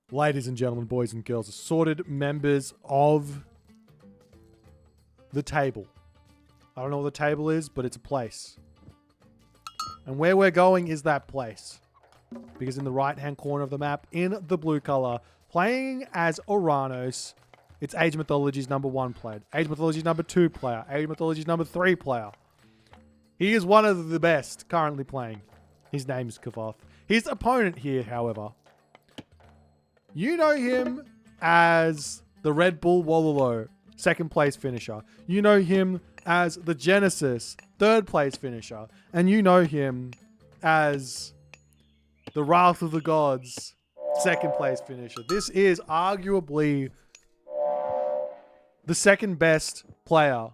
Ladies and gentlemen, boys and girls, assorted members of the table. I don't know what the table is, but it's a place. And where we're going is that place. Because in the right-hand corner of the map, in the blue color, playing as Oranos, it's Age Mythology's #1 player, Age Mythology's #2 player, Age Mythology's #3 player. He is one of the best currently playing. His name is Kvoth. His opponent here, however, you know him as the Red Bull Wololo, 2nd place finisher. You know him as the Genesis, 3rd place finisher. And you know him as the Wrath of the Gods, 2nd place finisher. This is arguably the 2nd best player.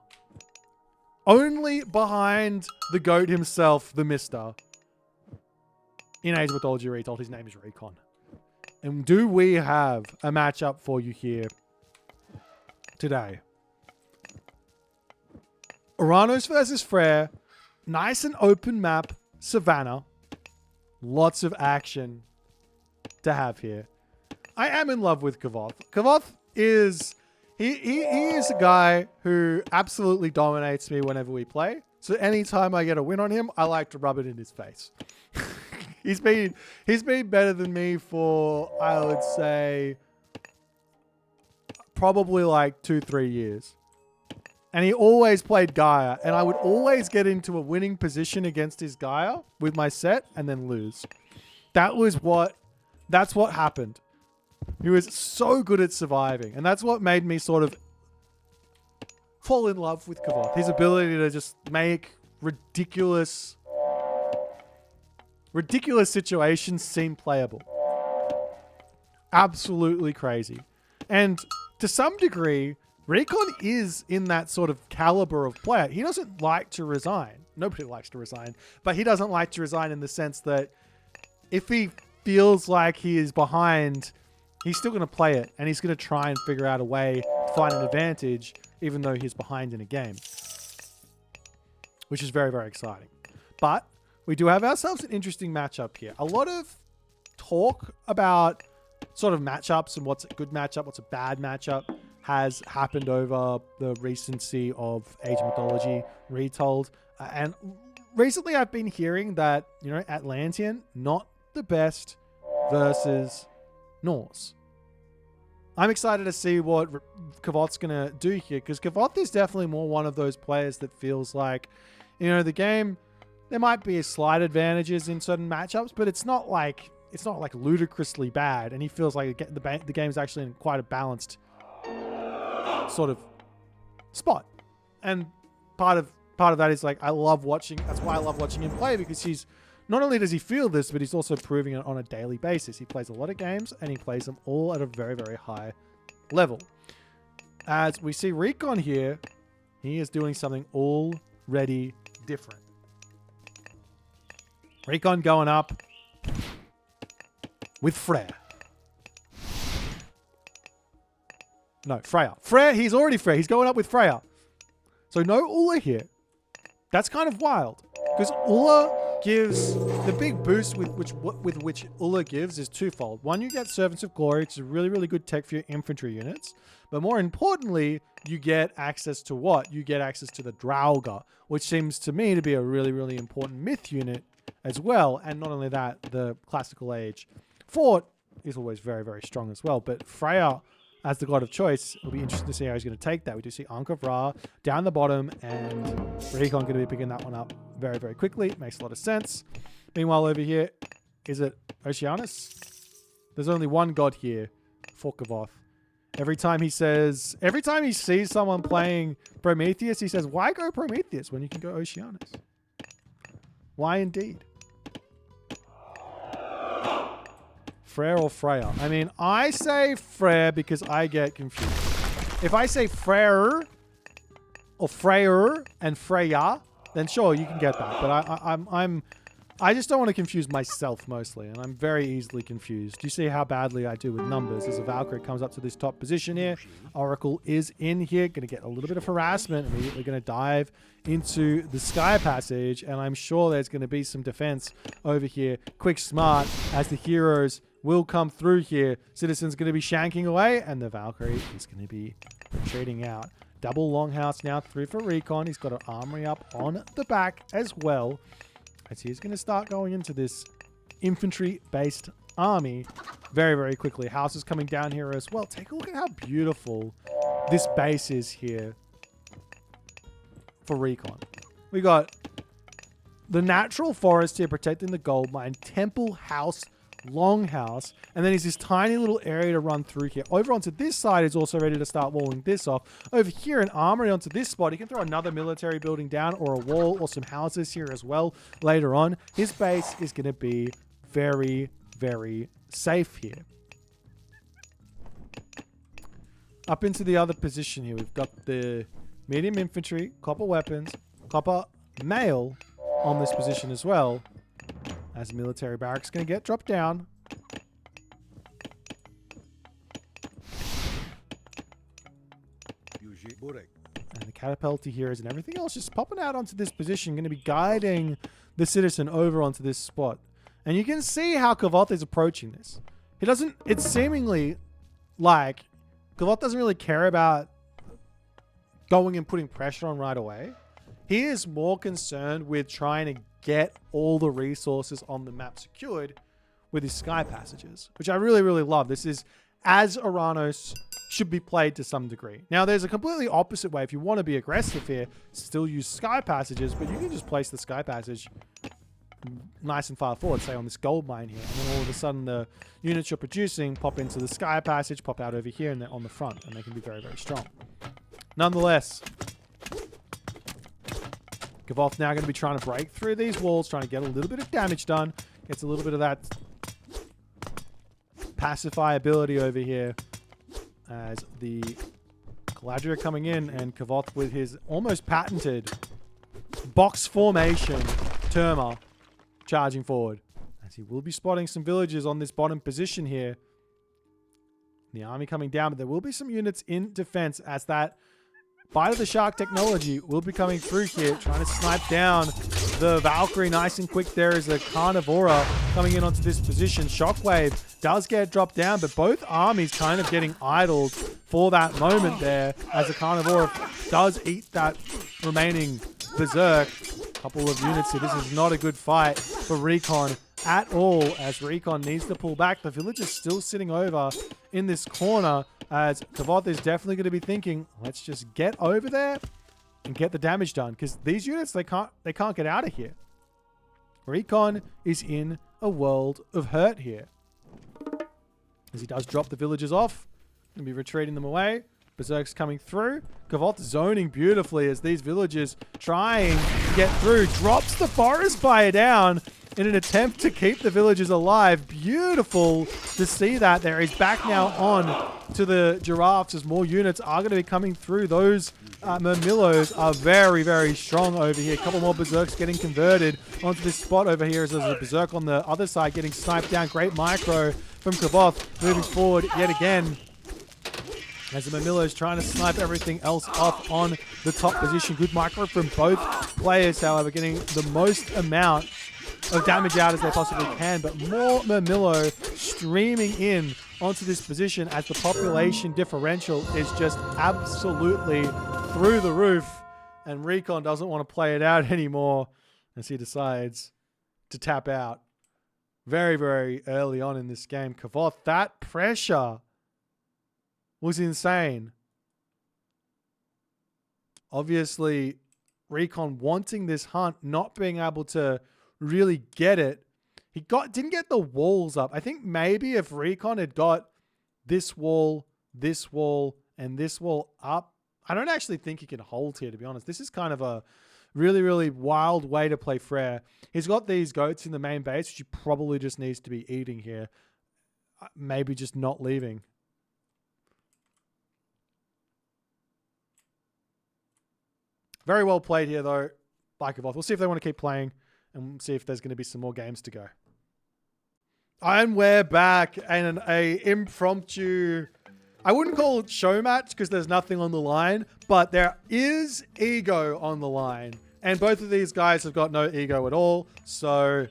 Only behind the GOAT himself, the Mister. In Age Mythology Retold, his name is Recon. And do we have a matchup for you here today? Oranos versus Frere. Nice and open map. Savannah. Lots of action to have here. I am in love with Kvoth. Kvoth is... He is a guy who absolutely dominates me whenever we play. So anytime I get a win on him, I like to rub it in his face. He's been better than me for, I would say, probably like 2-3 years. And he always played Gaia. And I would always get into a winning position against his Gaia with my set and then lose. That's what happened. He was so good at surviving. And that's what made me sort of fall in love with Kvoth. His ability to just make ridiculous situations seem playable. Absolutely crazy. And to some degree, Recon is in that sort of caliber of player. He doesn't like to resign. Nobody likes to resign. But he doesn't like to resign in the sense that if he feels like he is behind, he's still going to play it. And he's going to try and figure out a way to find an advantage, even though he's behind in a game. Which is very, very exciting. But we do have ourselves an interesting matchup here. A lot of talk about sort of matchups and what's a good matchup, what's a bad matchup has happened over the recency of Age Mythology Retold. And recently I've been hearing that, you know, Atlantean, not the best versus Norse. I'm excited to see what Kvoth's going to do here, because Kvoth is definitely more one of those players that feels like, you know, the game... There might be slight advantages in certain matchups, but it's not like ludicrously bad. And he feels like the game's actually in quite a balanced sort of spot. And part of that is like I love watching. That's why I love watching him play, because he's not only does he feel this, but he's also proving it on a daily basis. He plays a lot of games and he plays them all at a very, very high level. As we see Recon here, he is doing something already different. Recon going up with Frere. No, Freya. Frere, he's already Frere. He's going up with Freya. So no Ulla here. That's kind of wild. Because Ulla gives... The big boost with which Ulla gives is twofold. One, you get Servants of Glory, which is a really, really good tech for your infantry units. But more importantly, you get access to what? You get access to the Draugr, which seems to me to be a really, really important myth unit as well. And not only that, the classical age fort is always very, very strong as well. But Freya, as the god of choice, it'll be interesting to see how he's going to take that. We do see Ankh of Ra down the bottom, and Recon going to be picking that one up very, very quickly. Makes a lot of sense. Meanwhile, over here, is it Oceanus? There's only one god here for Kvoth. Every time he sees someone playing Prometheus, he says, why go Prometheus when you can go Oceanus? Why indeed? Frere or Freya? I mean, I say Frere because I get confused. If I say Frere or Freyr and Freya, then sure, you can get that. But I just don't want to confuse myself mostly, and I'm very easily confused. You see how badly I do with numbers. As a Valkyrie comes up to this top position here, Oracle is in here, going to get a little bit of harassment. Immediately going to dive into the Sky Passage, and I'm sure there's going to be some defense over here. Quick Smart, as the heroes will come through here. Citizen's going to be shanking away, and the Valkyrie is going to be retreating out. Double longhouse now through for Recon. He's got an armory up on the back as well, as he's going to start going into this infantry-based army very, very quickly. Houses coming down here as well. Take a look at how beautiful this base is here for Recon. We got the natural forest here protecting the gold mine, temple house, longhouse, and then there's this tiny little area to run through here. Over onto this side is also ready to start walling this off. Over here, an armory onto this spot. He can throw another military building down, or a wall, or some houses here as well later on. His base is going to be very, very safe here. Up into the other position here, we've got the medium infantry, copper weapons, copper mail on this position as well, as the military barracks going to get dropped down. And the catapulti here is, and everything else just popping out onto this position, going to be guiding the citizen over onto this spot. And you can see how Kvoth is approaching this. He doesn't, it's seemingly like Kvoth doesn't really care about going and putting pressure on right away. He is more concerned with trying to get all the resources on the map secured with his sky passages, which I really, really love. This is as Oranos should be played to some degree. Now, there's a completely opposite way. If you want to be aggressive here, still use sky passages, but you can just place the sky passage nice and far forward, say on this gold mine here, and then all of a sudden the units you're producing pop into the sky passage, pop out over here, and they're on the front, and they can be very, very strong. Nonetheless, Kvoth now going to be trying to break through these walls, trying to get a little bit of damage done. Gets a little bit of that pacify ability over here as the Galadriel coming in, and Kvoth with his almost patented box formation Terma charging forward, as he will be spotting some villagers on this bottom position here. The army coming down, but there will be some units in defense as that Bite of the Shark technology will be coming through here, trying to snipe down the Valkyrie nice and quick. There is a Carnivora coming in onto this position. Shockwave does get dropped down, but both armies kind of getting idled for that moment there, as the Carnivora does eat that remaining Berserk. Couple of units here. This is not a good fight for Recon at all, as Recon needs to pull back. The village is still sitting over in this corner, as Kvoth is definitely going to be thinking, let's just get over there and get the damage done, because these units, they can't get out of here. Recon is in a world of hurt here, as he does drop the villagers off and be retreating them away. Berserk's coming through. Kvoth zoning beautifully as these villagers trying to get through. Drops the forest fire down in an attempt to keep the villagers alive. Beautiful to see that there. He's back now on to the giraffes as more units are going to be coming through. Those Murmillos are very, very strong over here. A couple more Berserks getting converted onto this spot over here, as there's a Berserk on the other side getting sniped down. Great micro from Kvoth, moving forward yet again, as the Murmillo is trying to snipe everything else off on the top position. Good micro from both players, however, getting the most amount of damage out as they possibly can. But more Murmillo streaming in onto this position, as the population differential is just absolutely through the roof. And Recon doesn't want to play it out anymore, as he decides to tap out very, very early on in this game. Kvoth, that pressure was insane. Obviously, Recon wanting this hunt, not being able to really get it. He didn't get the walls up. I think maybe if Recon had got this wall, and this wall up, I don't actually think he can hold here, to be honest. This is kind of a really, really wild way to play Frere. He's got these goats in the main base, which he probably just needs to be eating here. Maybe just not leaving. Very well played here, though, by Kvoth. We'll see if they want to keep playing, and see if there's going to be some more games to go. And we're back in an impromptu, I wouldn't call it show match because there's nothing on the line, but there is ego on the line. And both of these guys have got no ego at all, so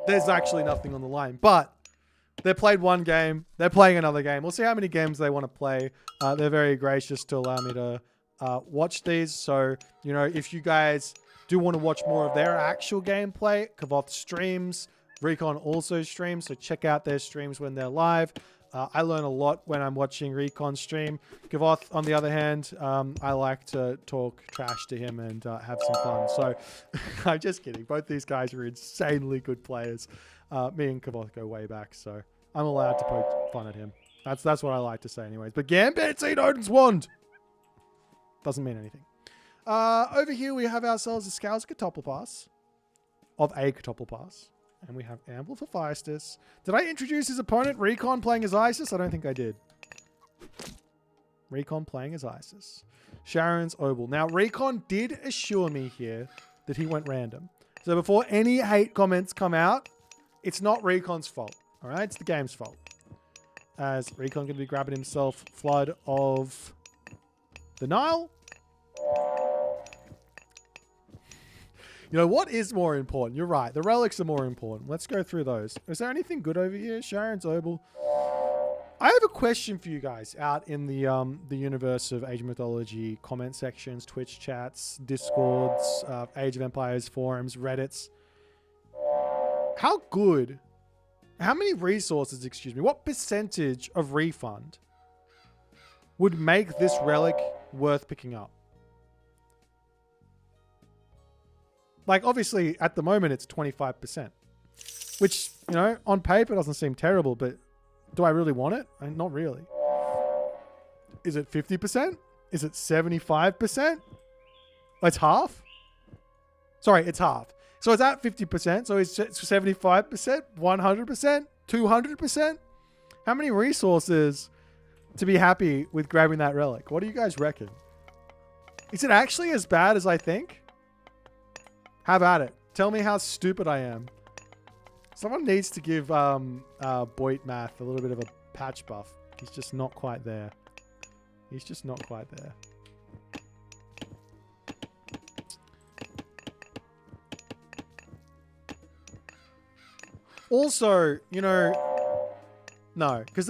there's actually nothing on the line. But They played one game. They're playing another game. We'll see how many games they want to play. They're very gracious to allow me to watch these. So, you know, if you guys do want to watch more of their actual gameplay, Kvoth streams. Recon also streams, so check out their streams when they're live. I learn a lot when I'm watching Recon stream. Kvoth, on the other hand, I like to talk trash to him and have some fun. So, I'm just kidding. Both these guys are insanely good players. Me and Kvoth go way back, so I'm allowed to poke fun at him. That's what I like to say anyways. But Gambit's eat Odin's wand! Doesn't mean anything. Over here we have ourselves a Scouts Catoplopass of a Catoplopass. And we have Amble for Feistus. Did I introduce his opponent, Recon, playing as Isis? I don't think I did. Recon playing as Isis. Sharon's Obel. Now, Recon did assure me here that he went random. So before any hate comments come out, it's not Recon's fault. All right? It's the game's fault. As Recon going to be grabbing himself Flood of the Nile. You know, what is more important? You're right. The relics are more important. Let's go through those. Is there anything good over here? Sharon's Obel. I have a question for you guys out in the universe of Age of Mythology comment sections, Twitch chats, Discords, Age of Empires forums, Reddits. How many resources, what percentage of refund would make this relic worth picking up? Like, obviously, at the moment, it's 25%. Which, you know, on paper doesn't seem terrible, but do I really want it? Not really. Is it 50%? Is it 75%? It's half? Sorry, it's half. So it's at 50%. So it's 75%, 100%, 200%? How many resources to be happy with grabbing that relic? What do you guys reckon? Is it actually as bad as I think? Have at it. Tell me how stupid I am. Someone needs to give Boit Math a little bit of a patch buff. He's just not quite there. He's just not quite there. Also, you know, no, because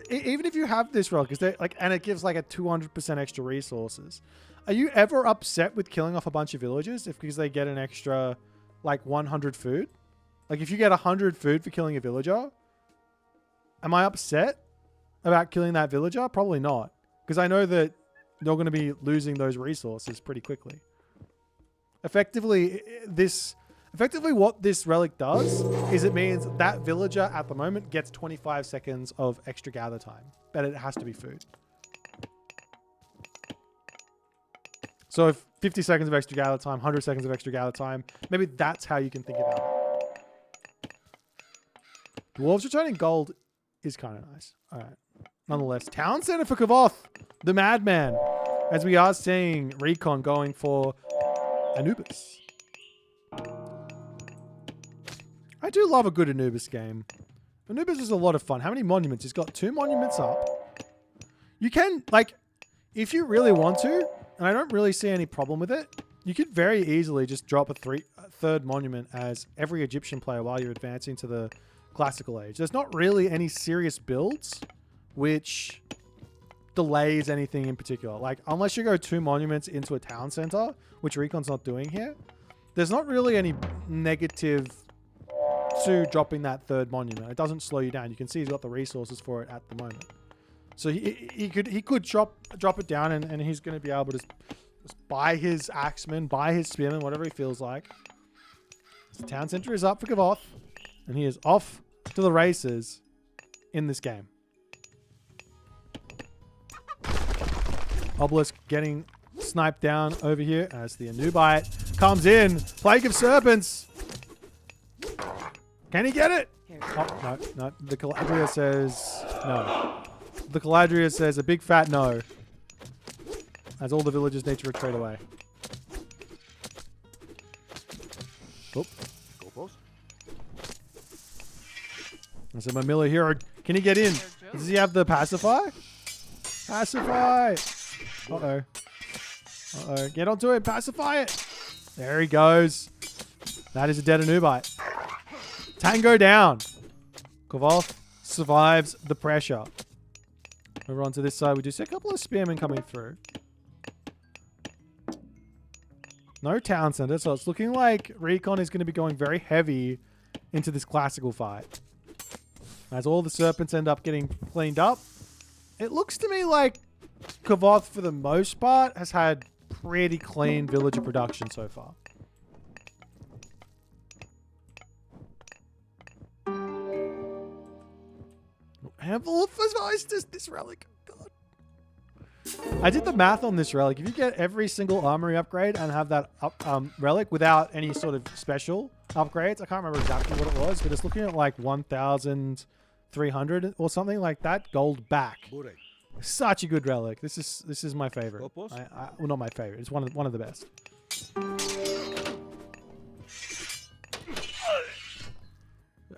even if you have this relic, and it gives like a 200% extra resources. Are you ever upset with killing off a bunch of villagers because they get an extra, like, 100 food? Like, if you get 100 food for killing a villager, am I upset about killing that villager? Probably not. Because I know that you're going to be losing those resources pretty quickly. Effectively, what this relic does is it means that villager at the moment gets 25 seconds of extra gather time. But it has to be food. So if 50 seconds of extra gather time, 100 seconds of extra gather time, maybe that's how you can think about it. Dwarves returning gold is kind of nice. All right. Nonetheless, town center for Kvoth, the madman. As we are seeing Recon going for Anubis. I do love a good Anubis game. Anubis is a lot of fun. How many monuments? He's got 2 monuments up. You can, like, if you really want to, and I don't really see any problem with it, you could very easily just drop a third monument as every Egyptian player while you're advancing to the classical age. There's not really any serious builds which delays anything in particular. Like, unless you go 2 monuments into a town center, which Recon's not doing here, there's not really any negative to dropping that third monument. It doesn't slow you down. You can see he's got the resources for it at the moment. So he could drop it down and he's going to be able to just buy his axeman, buy his spearman, whatever he feels like. The town center is up for Kvoth, and he is off to the races in this game. Obelisk getting sniped down over here as the Anubite comes in. Plague of Serpents. Can he get it? Oh, no. The Caladria says no. The Caladria says a big fat no. As all the villagers need to retreat away. Oop. Go close. I said my Miller hero. Can he get in? Does he have the pacify? Pacify. Uh-oh. Uh-oh. Get onto it. Pacify it. There he goes. That is a dead Anubite. Tango down. Kvoth survives the pressure. Over onto this side, we do see a couple of spearmen coming through. No town center, so it's looking like Recon is going to be going very heavy into this classical fight. As all the serpents end up getting cleaned up. It looks to me like Kvoth, for the most part, has had pretty clean villager production so far. Handful of this relic. God. I did the math on this relic. If you get every single armory upgrade and have that relic without any sort of special upgrades, I can't remember exactly what it was, but it's looking at like 1,300 or something like that gold back. Such a good relic. This is my favorite. Well, not my favorite. It's one of the best.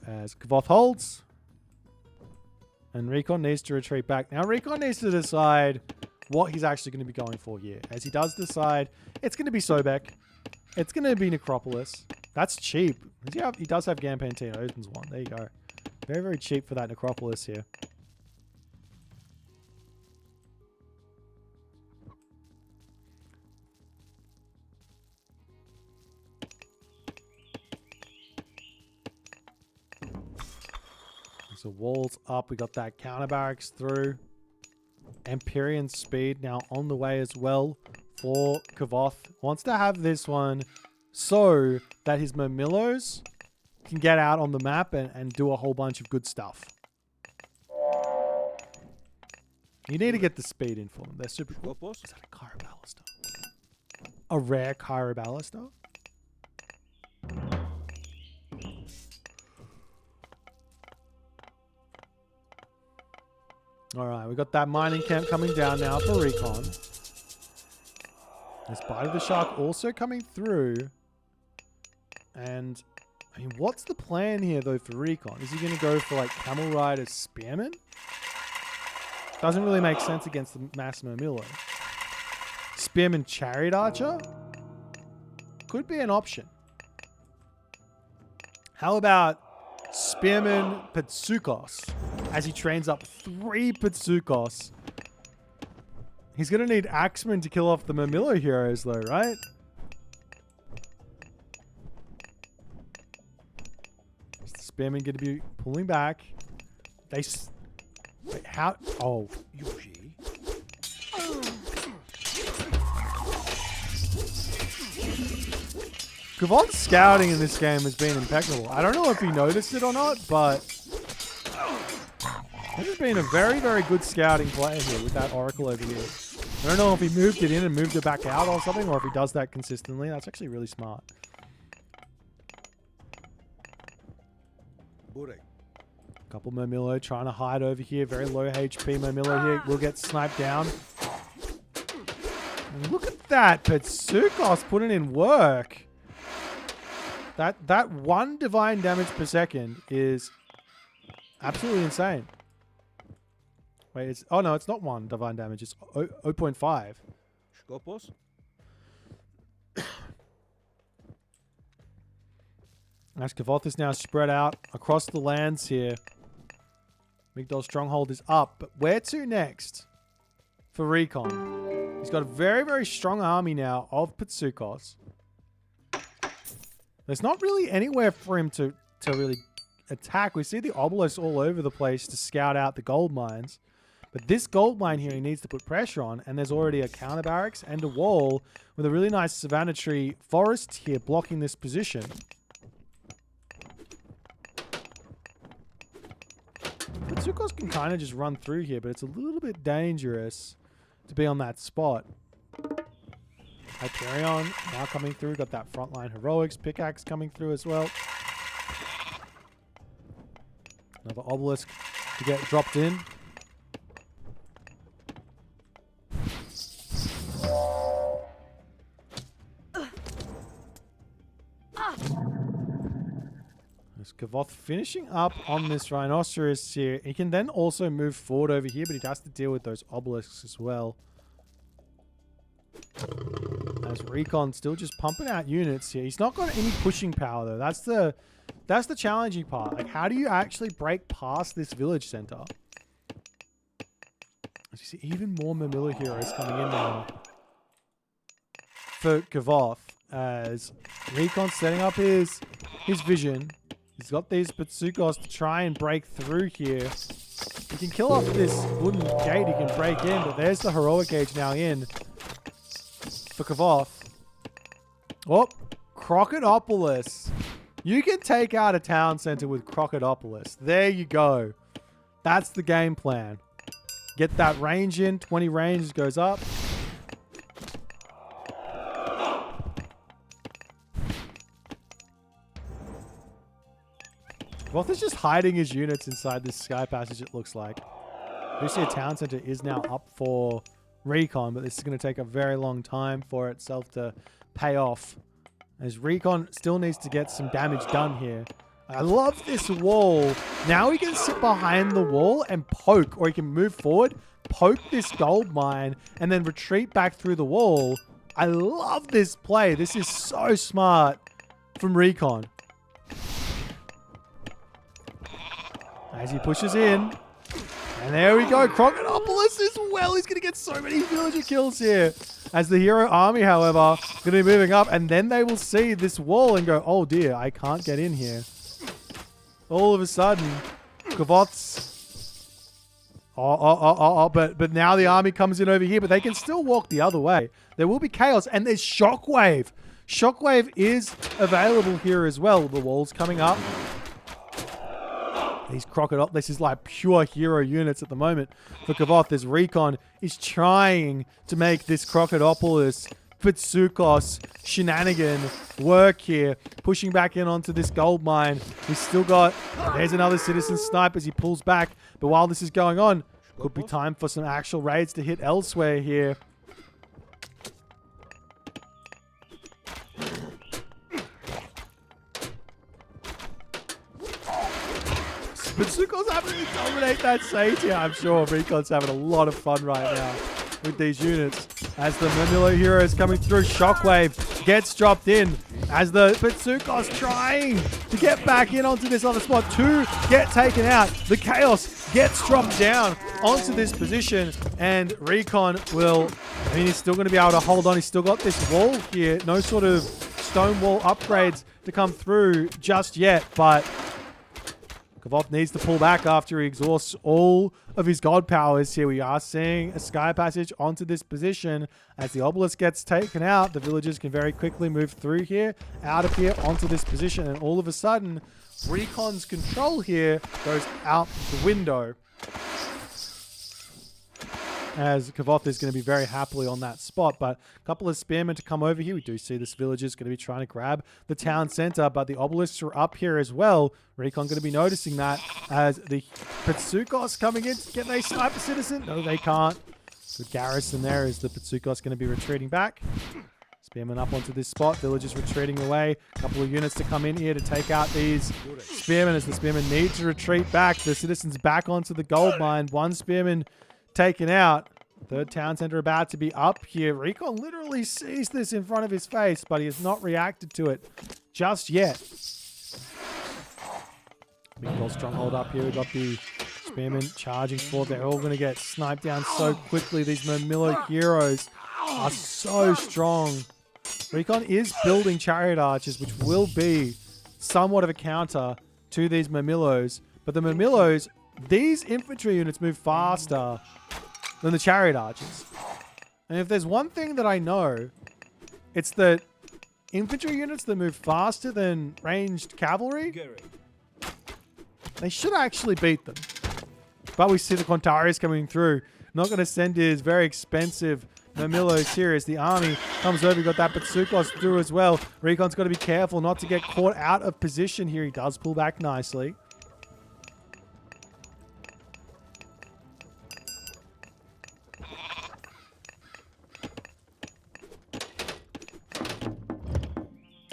As Kvoth holds. And Recon needs to retreat back. Now, Recon needs to decide what he's actually going to be going for here. As he does decide, it's going to be Sobek. It's going to be Necropolis. That's cheap. He does have Gampantine. Opens one. There you go. Very, very cheap for that Necropolis here. So walls up. We got that counter barracks through. Empyrean speed now on the way as well for Kvoth. Wants to have this one so that his Murmillos can get out on the map and do a whole bunch of good stuff. You need to get the speed in for them. They're super cool. Is that a Kyra Ballista? A rare Kyra Ballista? Alright, we got that mining camp coming down now for Recon. There's Bite of the Shark also coming through. And, I mean, what's the plan here, though, for Recon? Is he going to go for, like, Camel Rider Spearman? Doesn't really make sense against the Mass Murmillo. Spearman Chariot Archer? Could be an option. How about Spearman Pitsukos? As he trains up 3 Pitsukos. He's going to need Axemen to kill off the Murmillo heroes, though, right? Is the Spearman going to be pulling back? Wait, how? Oh, Yuji. Kvoth's scouting in this game has been impeccable. I don't know if he noticed it or not, but this has been a very, very good scouting player here with that Oracle over here. I don't know if he moved it in and moved it back out or something, or if he does that consistently. That's actually really smart. Couple Murmillo trying to hide over here. Very low HP Murmillo here. Will get sniped down. And look at that. Pitsukos putting in work. That 1 divine damage per second is absolutely insane. Wait, it's... Oh, no, it's not 1 divine damage. It's 0.5. As Kvoth is now spread out across the lands here. Migdol's stronghold is up. But where to next for Recon? He's got a very, very strong army now of Pitsukos. There's not really anywhere for him to really attack. We see the obelisks all over the place to scout out the gold mines. But this gold mine here he needs to put pressure on. And there's already a counter barracks and a wall with a really nice Savannah tree forest here blocking this position. Pitsukos can kind of just run through here, but it's a little bit dangerous to be on that spot. Hyperion now coming through. Got that frontline heroics. Pickaxe coming through as well. Another obelisk to get dropped in. There's Kvoth finishing up on this rhinoceros here. He can then also move forward over here, but he has to deal with those obelisks as well. As Recon still just pumping out units here. He's not got any pushing power, though. That's the That's the challenging part. Like, how do you actually break past this village center? As you see, even more Mamilla heroes coming in now for Kvoth, as Recon setting up his vision. He's got these Patsukos to try and break through here. He can kill off this wooden gate, he can break in, but there's the heroic gauge now in for Kvoth. Oh, Crocodipolis. You can take out a town center with Crocodipolis. There you go. That's the game plan. Get that range in. 20 range goes up. Kvoth is just hiding his units inside this sky passage, it looks like. We see a town center is now up for Recon, but this is going to take a very long time for itself to pay off, as Recon still needs to get some damage done here. I love this wall. Now he can sit behind the wall and poke, or he can move forward, poke this gold mine, and then retreat back through the wall. I love this play. This is so smart from Recon. As he pushes in. And there we go. Crocodipolis as well. He's going to get so many villager kills here. As the hero army, however, going to be moving up. And then they will see this wall and go, oh dear, I can't get in here. All of a sudden, Kvoth's... But now the army comes in over here. But they can still walk the other way. There will be chaos. And there's Shockwave. Shockwave is available here as well. The wall's coming up. These Crocodile, this is like pure hero units at the moment for Kvoth. As Recon is trying to make this Crocodipolis Patsukos shenanigan work here. Pushing back in onto this gold mine. We've still got, there's another citizen snipe as he pulls back. But while this is going on, could be time for some actual raids to hit elsewhere here. Patsukos having to dominate that stage here. I'm sure Recon's having a lot of fun right now with these units. As the Mamilla hero is coming through, Shockwave gets dropped in. As the Patsukos trying to get back in onto this other spot. Two get taken out. The Chaos gets dropped down onto this position. And Recon will, I mean, he's still going to be able to hold on. He's still got this wall here. No sort of stone wall upgrades to come through just yet. But Kvoth needs to pull back after he exhausts all of his god powers here. We are seeing a sky passage onto this position. As the obelisk gets taken out, the villagers can very quickly move through here, out of here, onto this position. And all of a sudden, Recon's control here goes out the window. As Kvoth is going to be very happily on that spot. But a couple of spearmen to come over here. We do see this villager's going to be trying to grab the town center, but the obelisks are up here as well. Recon going to be noticing that as the Patsukos coming in. Can they snipe a citizen? No, they can't. Good garrison there as the Patsukos going to be retreating back. Spearmen up onto this spot. Villagers retreating away. A couple of units to come in here to take out these spearmen as the spearmen need to retreat back. The citizens back onto the gold mine. One spearman taken out. Third town center about to be up here. Recon literally sees this in front of his face, but he has not reacted to it just yet. Big old stronghold up here. We've got the spearmen charging forward. They're all going to get sniped down so quickly. These Mamilla heroes are so strong. Recon is building chariot archers, which will be somewhat of a counter to these Mamillos. But the Mamillos, these infantry units move faster than the chariot archers. And if there's one thing that I know, it's that infantry units that move faster than ranged cavalry, they should actually beat them. But we see the Quantarius coming through. Not going to send his very expensive Mamillos here as the army comes over. Got that Patsukos through as well. Recon's got to be careful not to get caught out of position here. He does pull back nicely.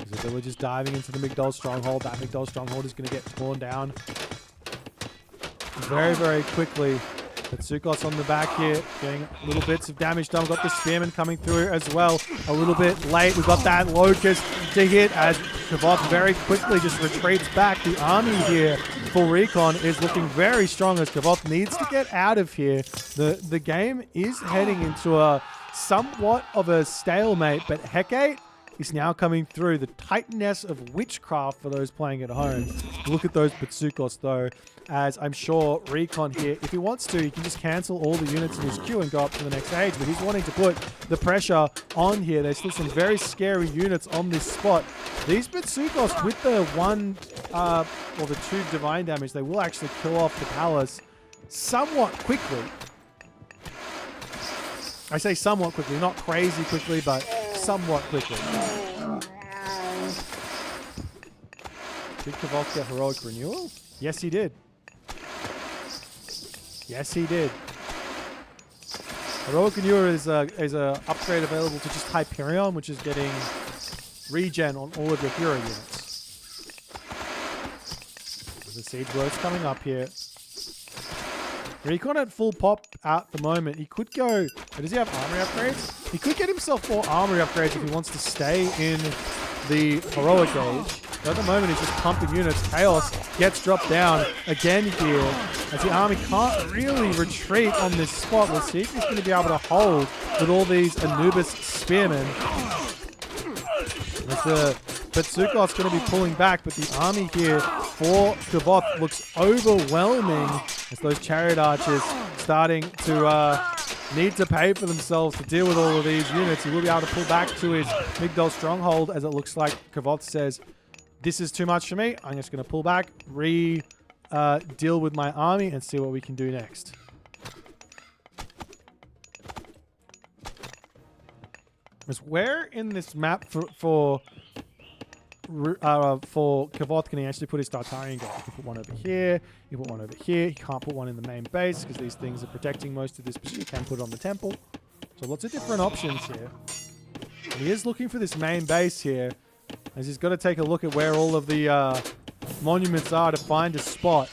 The villagers diving into the Migdol stronghold. That Migdol stronghold is going to get torn down very, very quickly. Patsukos on the back here, getting little bits of damage done. We've got the spearman coming through as well. A little bit late. We've got that locust to hit as Kvoth very quickly just retreats back. The army here for Recon is looking very strong as Kvoth needs to get out of here. The game is heading into a somewhat of a stalemate, but Hecate is now coming through. The tightness of witchcraft for those playing at home. Look at those Batsukos though, as I'm sure Recon here, if he wants to, he can just cancel all the units in his queue and go up to the next stage, but he's wanting to put the pressure on here. There's still some very scary units on this spot. These Batsukos with the one, or the 2 divine damage, they will actually kill off the palace somewhat quickly. I say somewhat quickly, not crazy quickly, but somewhat quickly. Did Kvoth get heroic renewal? Yes, he did. Yes, he did. Heroic renewal is a upgrade available to just Hyperion, which is getting regen on all of your hero units. There's a siege works coming up here. Recon at full pop at the moment. He could go... Does he have armory upgrades? He could get himself more armory upgrades if he wants to stay in the heroic age. But at the moment, he's just pumping units. Chaos gets dropped down again here as the army can't really retreat on this spot. We'll see if he's going to be able to hold with all these Anubis spearmen. As the Batsukos going to be pulling back, but the army here for Kvoth looks overwhelming as those chariot archers starting to need to pay for themselves to deal with all of these units. He will be able to pull back to his Migdol stronghold as it looks like Kvoth says, this is too much for me. I'm just going to pull back, deal with my army and see what we can do next. Because where in this map for Kvoth can he actually put his Tartarian guard? He can put one over here. He can put one over here. He can't put one in the main base because these things are protecting most of this position. He can put it on the temple. So lots of different options here. And he is looking for this main base here, as he's got to take a look at where all of the monuments are to find a spot.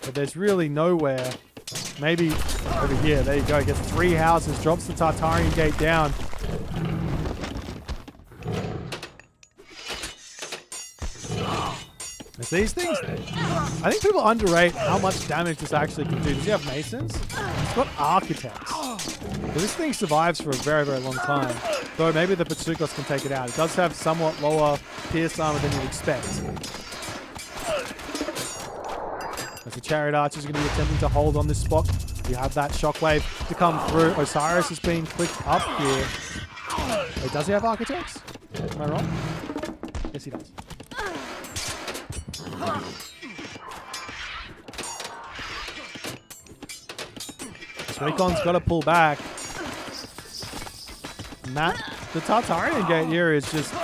But there's really nowhere. Maybe over here. There you go. Gets 3 houses. Drops the Tartarian gate down. As these things, I think people underrate how much damage this actually can do. Does he have masons? He's got architects. So this thing survives for a very, very long time. Though maybe the Batsukos can take it out. It does have somewhat lower pierce armor than you'd expect. As the chariot archers are going to be attempting to hold on this spot. You have that shockwave to come through. Osiris is being clicked up here. Wait, does he have architects? Am I wrong? Yes, he does. So Recon's got to pull back. And the Tartarian gate here is just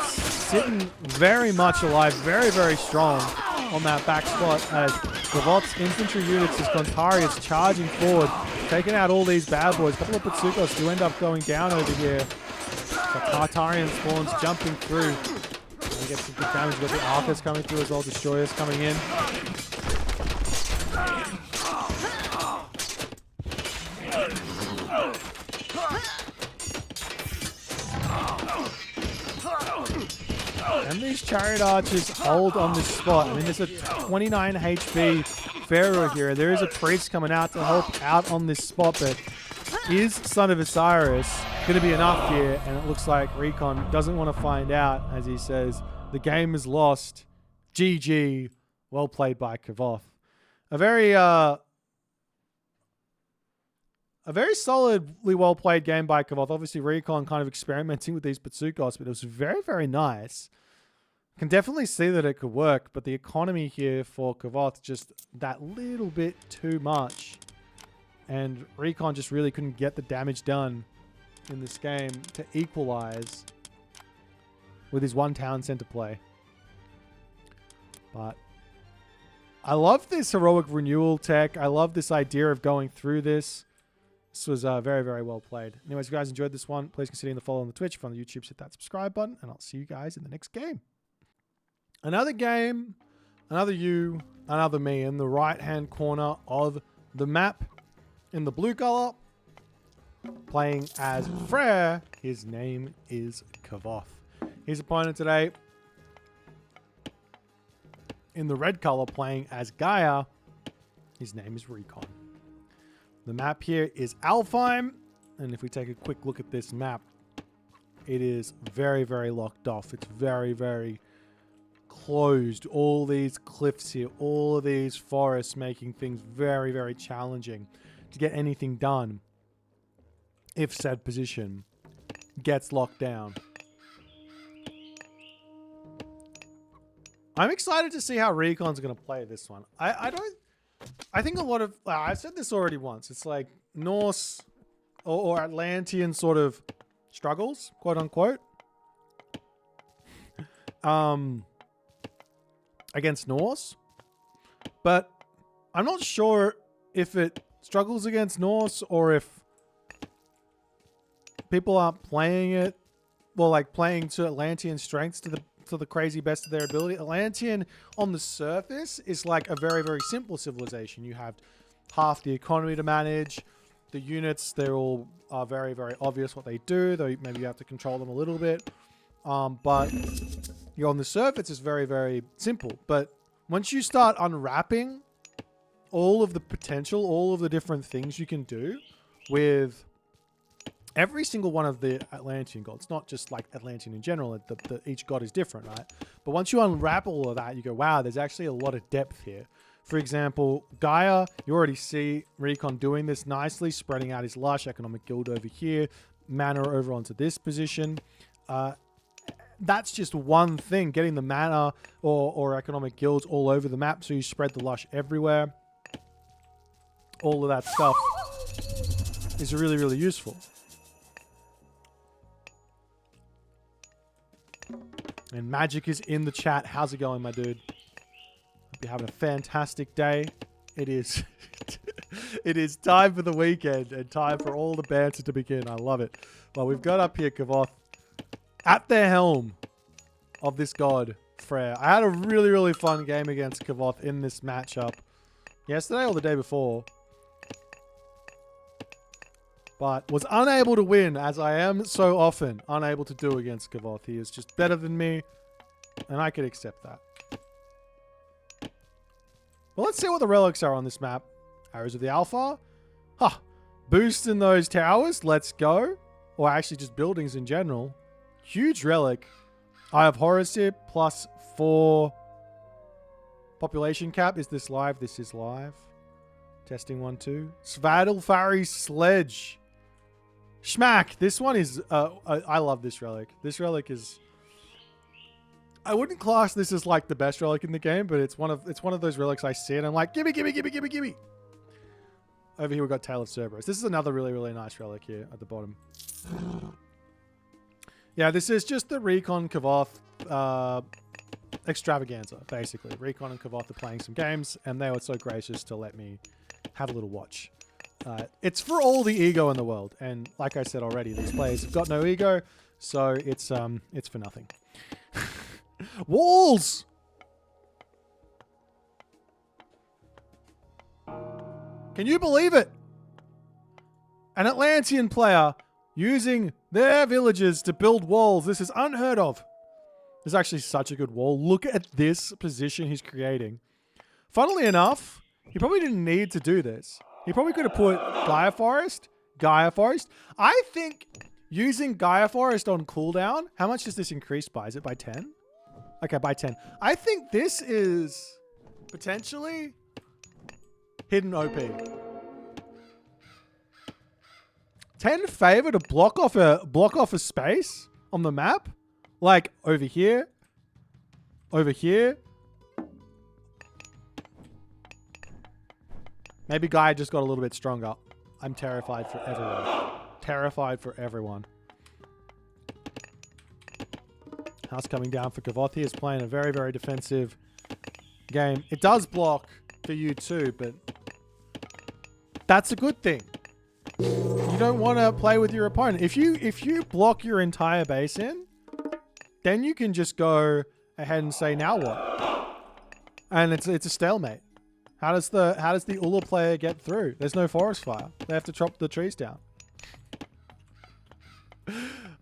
sitting very much alive, very, very strong on that back spot as Kvoth's infantry units, his Gontarius charging forward, taking out all these bad boys. A couple of Batsukos do end up going down over here. The Tartarian spawns jumping through. And get some good damage. We've got the Archers coming through as well, Destroyers coming in. And these chariot archers hold on this spot. I mean, there's a 29 HP Pharaoh here. There is a priest coming out to help out on this spot, but is Son of Osiris going to be enough here? And it looks like Recon doesn't want to find out, as he says, the game is lost. GG. Well played by Kvoth. A very solidly well played game by Kvoth. Obviously, Recon kind of experimenting with these Batsukos, but it was very, very nice. Can definitely see that it could work, but the economy here for Kvoth just that little bit too much. And Recon just really couldn't get the damage done in this game to equalize with his one town center play. But I love this heroic renewal tech. I love this idea of going through this. This was very, very well played. Anyways, if you guys enjoyed this one, please consider the follow on the Twitch. If you're on the YouTube, hit that subscribe button, and I'll see you guys in the next game. Another game, another you, another me in the right-hand corner of the map in the blue color. Playing as Frere. His name is Kvoth. His opponent today, in the red color playing as Gaia. His name is Recon. The map here is Alfheim. And if we take a quick look at this map, it is very, very locked off. It's very, very closed. All these cliffs here, all of these forests making things very, very challenging to get anything done if said position gets locked down. I'm excited to see how Recon's going to play this one. I think a lot of... I've said this already once. It's like Norse or Atlantean sort of struggles, quote unquote, against Norse. But I'm not sure if it struggles against Norse or if people aren't playing it, well, like playing to Atlantean strengths to the crazy best of their ability. Atlantean on the surface is like a very, very simple civilization. You have half the economy to manage. The units, they're all very, very obvious what they do, though maybe you have to control them a little bit. But you're on the surface is very, very simple. But once you start unwrapping all of the potential, all of the different things you can do with every single one of the Atlantean gods, not just like Atlantean in general, each god is different, right? But once you unwrap all of that, you go, wow, there's actually a lot of depth here. For example, Gaia, you already see Recon doing this nicely, spreading out his lush economic guild over here, mana over onto this position. That's just one thing, getting the mana or economic guilds all over the map, so you spread the lush everywhere. All of that stuff is really, really useful. And Magic is in the chat. How's it going, my dude? Hope you're having a fantastic day. It is it is time for the weekend and time for all the banter to begin. I love it. Well, we've got up here Kvoth at the helm of this god, Freyr. I had a really, really fun game against Kvoth in this matchup yesterday or the day before, but was unable to win, as I am so often unable to do against Kvoth. He is just better than me, and I can accept that. Well, let's see what the relics are on this map. Arrows of the Alpha. Huh. Boosting those towers. Let's go. Or actually just buildings in general. Huge relic. Eye of Horus here. +4 population cap. Is this live? This is live. Testing 1, 2. Svadilfari Sledge. Schmack. This one is... I love this relic. This relic is... I wouldn't class this as like the best relic in the game, but it's one of those relics I see and I'm like, gimme, gimme, gimme, gimme, gimme. Over here we've got Tale of Cerberus. This is another really, really nice relic here at the bottom. Yeah, this is just the Recon Kvoth extravaganza, basically. Recon and Kvoth are playing some games, and they were so gracious to let me have a little watch. It's for all the ego in the world, and like I said already, these players have got no ego, so it's for nothing. Walls! Can you believe it? An Atlantean player using their villages to build walls. This is unheard of. This is actually such a good wall. Look at this position he's creating. Funnily enough, he probably didn't need to do this. He probably could have put Gaia Forest. I think using Gaia Forest on cooldown, how much does this increase by? Is it by 10? Okay, by 10. I think this is potentially hidden OP. 10 favor to block off a space on the map, like over here, over here. Maybe Gaia just got a little bit stronger. I'm terrified for everyone. Terrified for everyone. House coming down for Kvoth. He is playing a very, very defensive game. It does block for you too, but that's a good thing. You don't want to play with your opponent. If you block your entire base in, then you can just go ahead and say, now what? And it's a stalemate. How does the Ula player get through? There's no forest fire. They have to chop the trees down.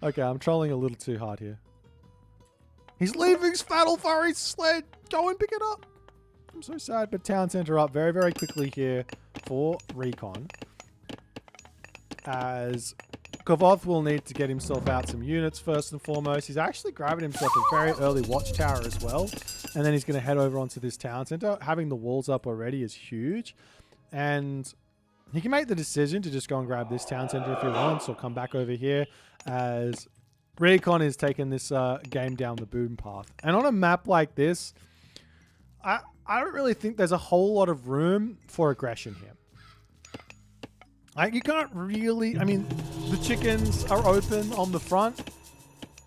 Okay, I'm trolling a little too hard here. He's leaving Svadilfari's sled. Go and pick it up. I'm so sad, but town center up very, very quickly here for Recon. As Kvoth will need to get himself out some units first and foremost. He's actually grabbing himself a very early watchtower as well. And then he's going to head over onto this town center. Having the walls up already is huge. And he can make the decision to just go and grab this town center if he wants, or come back over here as Recon is taking this game down the boom path. And on a map like this, I don't really think there's a whole lot of room for aggression here. Like, you can't really... I mean, the chickens are open on the front.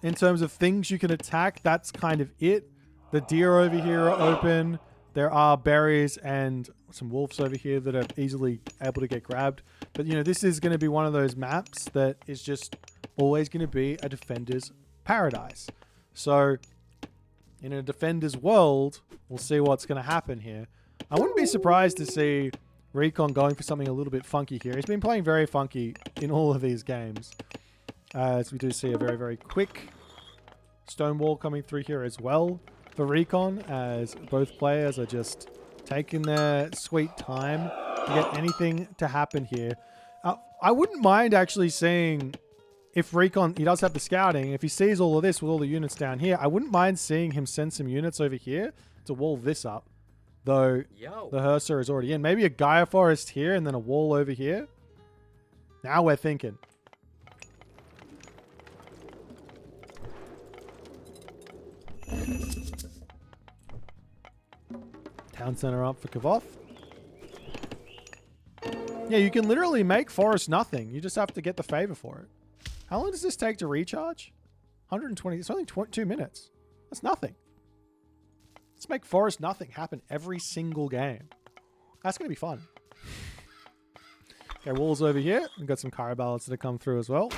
In terms of things you can attack, that's kind of it. The deer over here are open. There are berries and some wolves over here that are easily able to get grabbed. But, you know, this is going to be one of those maps that is just always going to be a defender's paradise. So, in a defender's world, we'll see what's going to happen here. I wouldn't be surprised to see Recon going for something a little bit funky here. He's been playing very funky in all of these games. As we do see a very, very quick stone wall coming through here as well for Recon, as both players are just taking their sweet time to get anything to happen here. I wouldn't mind actually seeing, if Recon, he does have the scouting, if he sees all of this with all the units down here, I wouldn't mind seeing him send some units over here to wall this up. Though the Hearser is already in. Maybe a Gaia Forest here and then a wall over here. Now we're thinking. Town center up for Kvoth. Yeah, you can literally make forest nothing. You just have to get the favor for it. How long does this take to recharge? 120. It's only 2 minutes. That's nothing. Let's make forest nothing happen every single game. That's going to be fun. Okay, walls over here. We've got some Caraballas that have come through as well.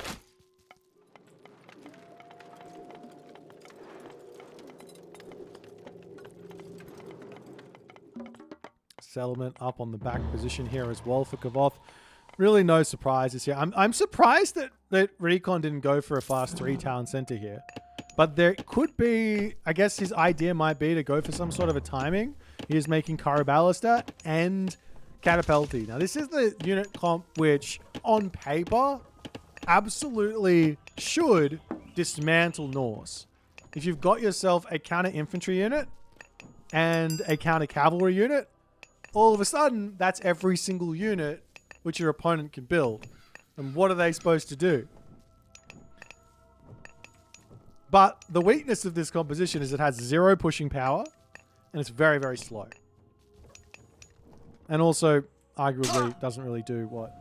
Settlement up on the back position here as well for Kvoth. Really no surprises here. I'm surprised that Recon didn't go for a fast 3 town center here. But there could be, I guess his idea might be to go for some sort of a timing. He is making Caraballister and Catapulti. Now, this is the unit comp which, on paper, absolutely should dismantle Norse. If you've got yourself a counter-infantry unit and a counter-cavalry unit, all of a sudden, that's every single unit which your opponent can build. And what are they supposed to do? But the weakness of this composition is it has 0 pushing power, and it's very, very slow. And also, arguably, doesn't really do what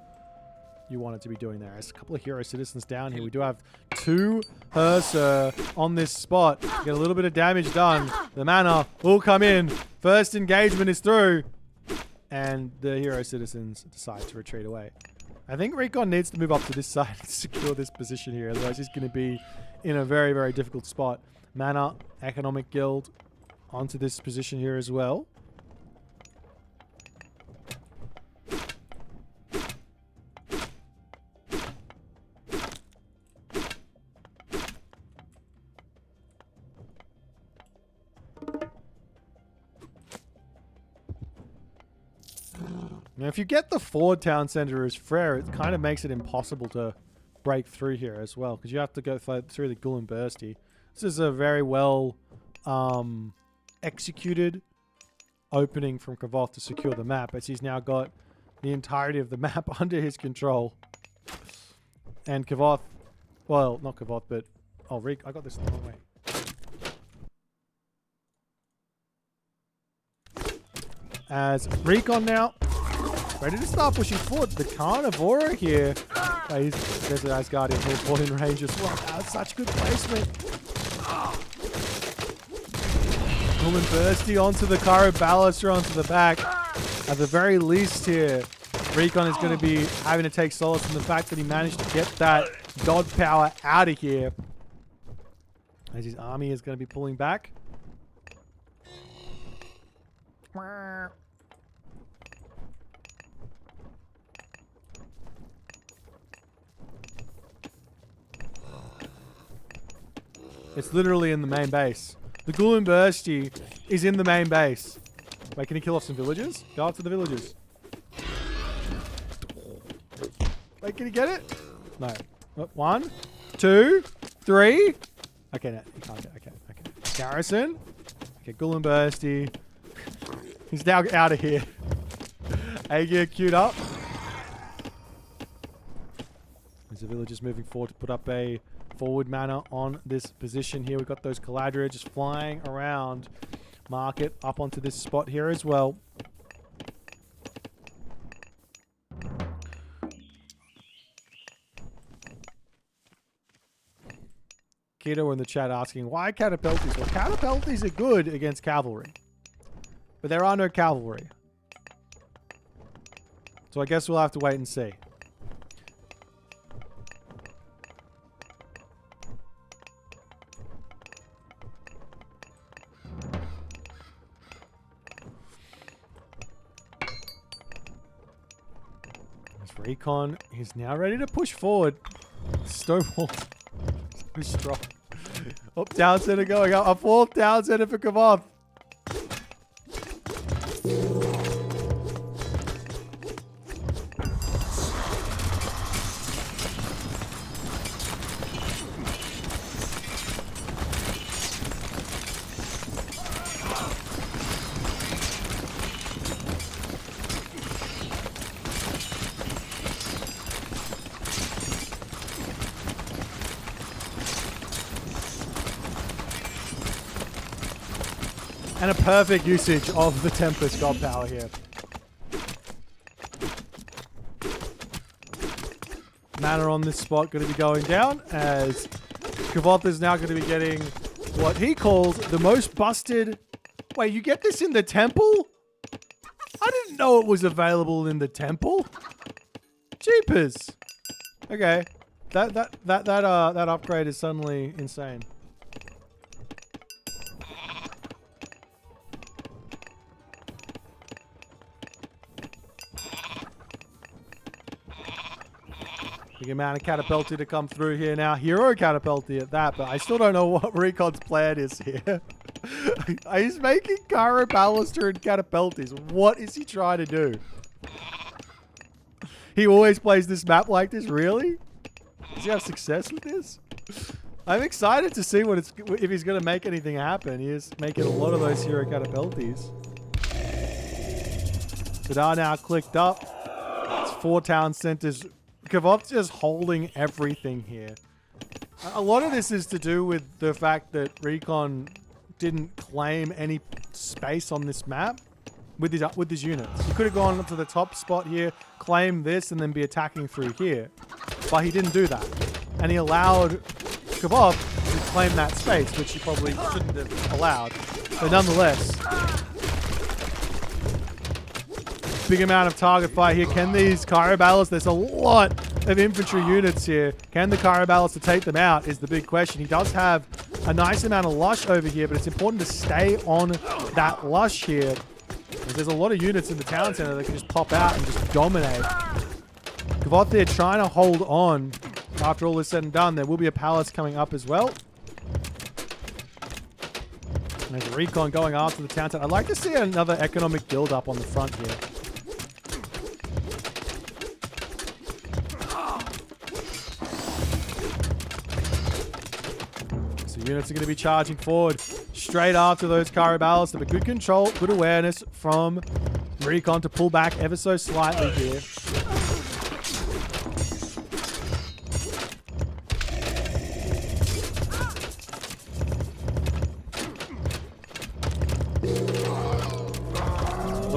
you want it to be doing there. There's a couple of hero citizens down here. We do have 2 Hearser on this spot. Get a little bit of damage done. The mana will come in. First engagement is through. And the hero citizens decide to retreat away. I think Recon needs to move up to this side to secure this position here. Otherwise, he's going to be in a very, very difficult spot. Mana, Economic Guild, onto this position here as well. Now, if you get the forward town center as Frere, it kind of makes it impossible to break through here as well, because you have to go through the Ghoul and Bursty. This is a very well executed opening from Kvoth to secure the map, as he's now got the entirety of the map under his control. And Kvoth, well, not Kvoth, but I got this the wrong way. As Recon now ready to start pushing forward. The Carnivora here. There's an Asgardian Hillport in range as well. That's such good placement. Woman Bursty onto the Caraballister onto the back. At the very least here, Recon is going to be having to take solace in the fact that he managed to get that God power out of here. As his army is going to be pulling back. It's literally in the main base. The Ghoul and Bursty is in the main base. Wait, can he kill off some villagers? Go up to the villagers. Wait, can he get it? No. 1, 2, 3. Okay, no, you can't get it. Okay. Garrison. Okay, Gullen Bursty. He's now out of here. A-gear queued up. There's the villagers moving forward to put up a forward manor on this position here. We've got those Caladria just flying around. Market up onto this spot here as well. Keto in the chat asking, why catapulties? Well, catapulties are good against cavalry. But there are no cavalry. So I guess we'll have to wait and see. Recon, he's now ready to push forward. Stonewall. So strong. Oh, town center going up. A 4th town center for Kvoth. And a perfect usage of the Tempest God Power here. Mana on this spot going to be going down as Kvoth is now going to be getting what he calls the most busted... Wait, you get this in the temple? I didn't know it was available in the temple. Jeepers. Okay. That upgrade is suddenly insane. Big amount of catapulti to come through here now. Hero catapulti at that, but I still don't know what Recon's plan is here. He's making Kyro Ballaster and catapultis. What is he trying to do? He always plays this map like this, really? Does he have success with this? I'm excited to see if he's going to make anything happen. He is making a lot of those hero catapultis. Sadar now clicked up. It's 4 town centers. Kvoth's just holding everything here. A lot of this is to do with the fact that Recon didn't claim any space on this map with his units. He could have gone up to the top spot here, claim this, and then be attacking through here. But he didn't do that. And he allowed Kvoth to claim that space, which he probably shouldn't have allowed. But nonetheless, big amount of target fire here. Can these Kyro Ballers, there's a lot of infantry units here. Can the Kyro Ballers to take them out is the big question. He does have a nice amount of lush over here, but it's important to stay on that lush here. There's a lot of units in the town center that can just pop out and just dominate. Kvoth there trying to hold on after all is said and done. There will be a palace coming up as well. And there's a Recon going after the town center. I'd like to see another economic build up on the front here. Units are going to be charging forward straight after those Kyro Ballasts. But good control, good awareness from Recon to pull back ever so slightly here.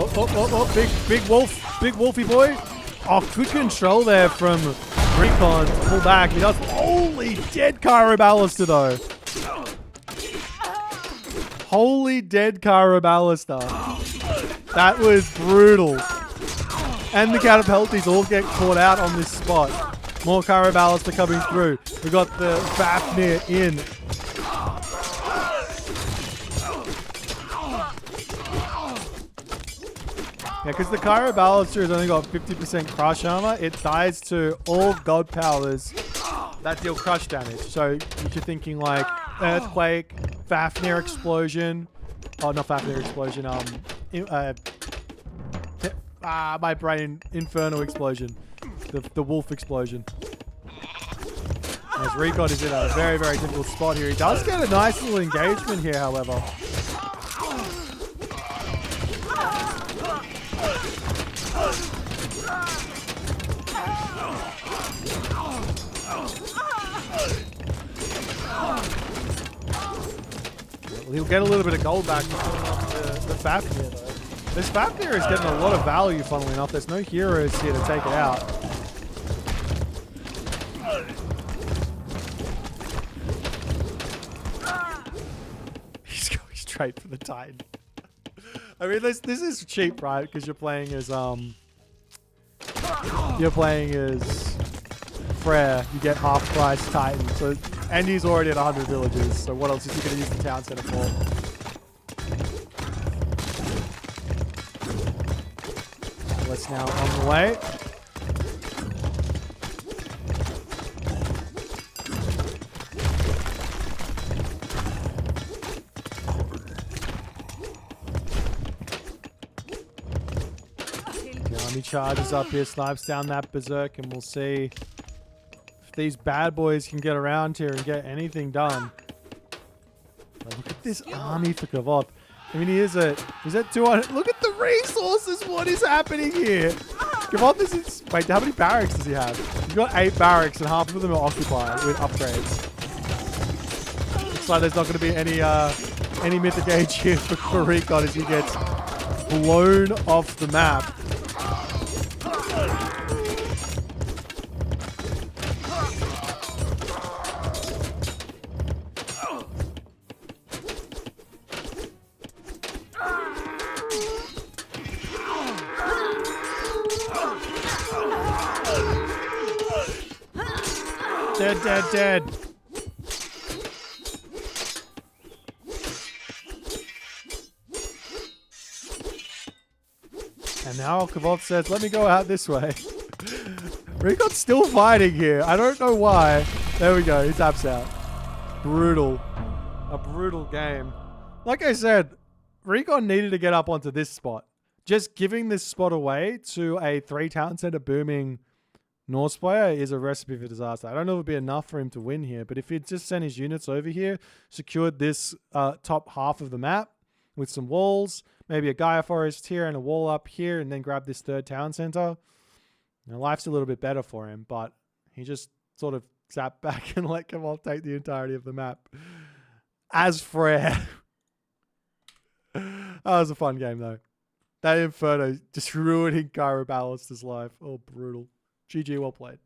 Oh, big wolfy boy. Oh, good control there from Recon to pull back. He does. Holy dead Kyro Ballaster though. Holy dead Kyro Ballaster. That was brutal. And the catapultis all get caught out on this spot. More Kyro Ballaster coming through. We got the Fafnir in. Yeah, because the Kyro Ballaster has only got 50% crush armor. It dies to all god powers that deal crush damage. So if you're thinking like Earthquake, Fafnir Explosion. Oh, not Fafnir Explosion. my brain. Inferno explosion. The wolf explosion. As Recon is in a very, very difficult spot here. He does get a nice little engagement here, however. He'll get a little bit of gold back from the Fafnir, though. This Fafnir is getting a lot of value, funnily enough. There's no heroes here to take it out. He's going straight for the Titan. I mean, this is cheap, right? Because you're playing as Freyr. You get half price Titan. So, and he's already at 100 villages. So what else is he going to use the town center for? Let's now on the way. The army charges up here, snipes down that berserk, and we'll see if these bad boys can get around here and get anything done. But look at this army for Kvoth. I mean, he's at 200. Look at the resources. What is happening here? Kvoth is wait, how many barracks does he have? He's got 8 barracks and half of them are occupied with upgrades. Looks like there's not going to be any mythic age here for Recon as he gets blown off the map. Dead. And now Kvoth says, let me go out this way. Recon's still fighting here. I don't know why. There we go. He taps out. Brutal. A brutal game. Like I said, Recon needed to get up onto this spot. Just giving this spot away to a 3 town center booming Norse player is a recipe for disaster. I don't know if it would be enough for him to win here, but if he'd just sent his units over here, secured this top half of the map with some walls, maybe a Gaia forest here and a wall up here, and then grab this 3rd town center, now life's a little bit better for him, but he just sort of zapped back and let Kvoth take the entirety of the map. As Freyr. That was a fun game, though. That Inferno just ruining Kyra Ballister's life. Oh, brutal. GG, well played.